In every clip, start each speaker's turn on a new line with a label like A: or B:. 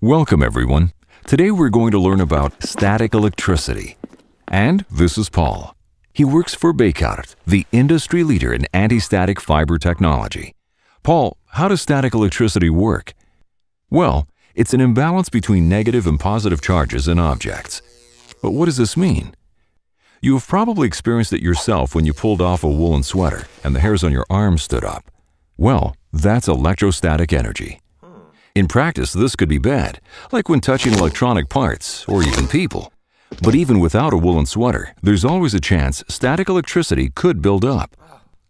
A: Welcome everyone. Today we're going to learn about static electricity. And this is Paul. He works for Peligro, the industry leader in anti-static fiber technology. Paul, how does static electricity work? Well, it's an imbalance between negative and positive charges in objects. But what does this mean? You have probably experienced it yourself when you pulled off a woolen sweater and the hairs on your arms stood up. Well, that's electrostatic energy. In practice, this could be bad, like when touching electronic parts or even people. But even without a woolen sweater, there's always a chance static electricity could build up.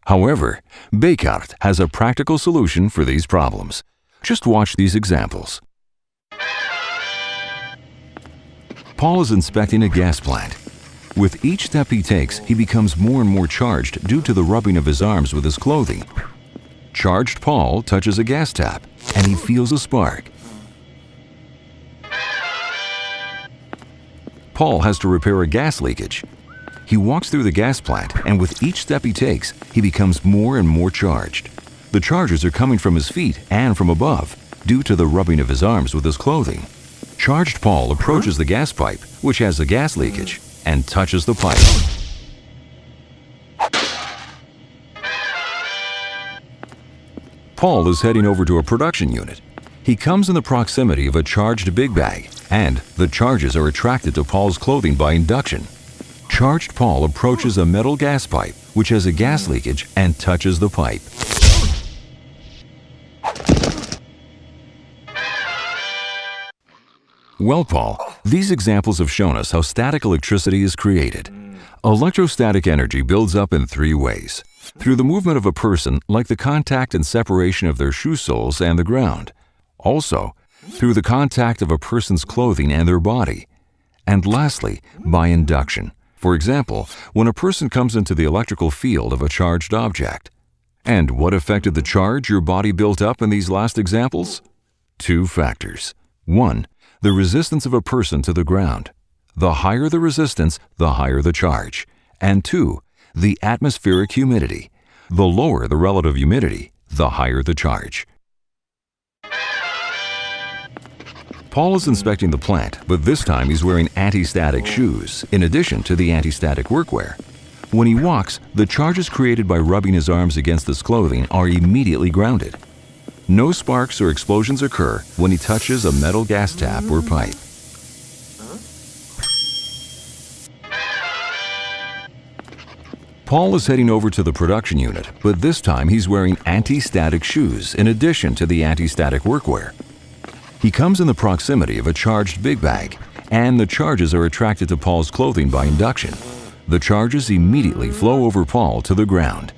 A: However, Peligro has a practical solution for these problems. Just watch these examples. Paul is inspecting a gas plant. With each step he takes, he becomes more and more charged due to the rubbing of his arms with his clothing. Charged Paul touches a gas tap, and he feels a spark. Paul has to repair a gas leakage. He walks through the gas plant, and with each step he takes, he becomes more and more charged. The charges are coming from his feet and from above, due to the rubbing of his arms with his clothing. Charged Paul approaches the gas pipe, which has a gas leakage, and touches the pipe. Paul is heading over to a production unit. He comes in the proximity of a charged big bag, and the charges are attracted to Paul's clothing by induction. Charged Paul approaches a metal gas pipe, which has a gas leakage, and touches the pipe. Well, Paul, these examples have shown us how static electricity is created. Electrostatic energy builds up in three ways. Through the movement of a person, like the contact and separation of their shoe soles and the ground. Also, through the contact of a person's clothing and their body. And lastly, by induction. For example, when a person comes into the electrical field of a charged object. And what affected the charge your body built up in these last examples? Two factors. 1. The resistance of a person to the ground. The higher the resistance, the higher the charge. And 2. The atmospheric humidity. The lower the relative humidity, the higher the charge. Paul is inspecting the plant, but this time he's wearing anti-static shoes, in addition to the anti-static workwear. When he walks, the charges created by rubbing his arms against his clothing are immediately grounded. No sparks or explosions occur when he touches a metal gas tap or pipe. Paul is heading over to the production unit, but this time he's wearing anti-static shoes in addition to the anti-static workwear. He comes in the proximity of a charged big bag, and the charges are attracted to Paul's clothing by induction. The charges immediately flow over Paul to the ground.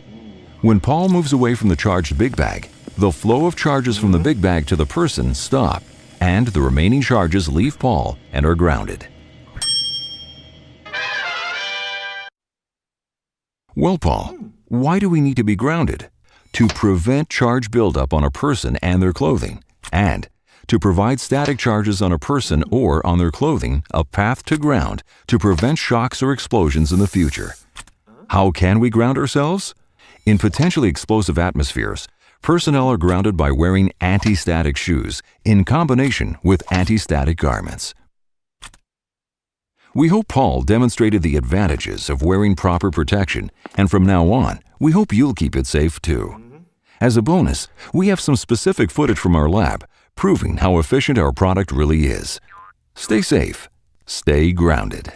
A: When Paul moves away from the charged big bag, the flow of charges from the big bag to the person stop, and the remaining charges leave Paul and are grounded. Well, Paul, why do we need to be grounded? To prevent charge buildup on a person and their clothing, and to provide static charges on a person or on their clothing a path to ground to prevent shocks or explosions in the future. How can we ground ourselves? In potentially explosive atmospheres, personnel are grounded by wearing anti-static shoes in combination with anti-static garments. We hope Paul demonstrated the advantages of wearing proper protection, and from now on, we hope you'll keep it safe too. As a bonus, we have some specific footage from our lab proving how efficient our product really is. Stay safe, stay grounded.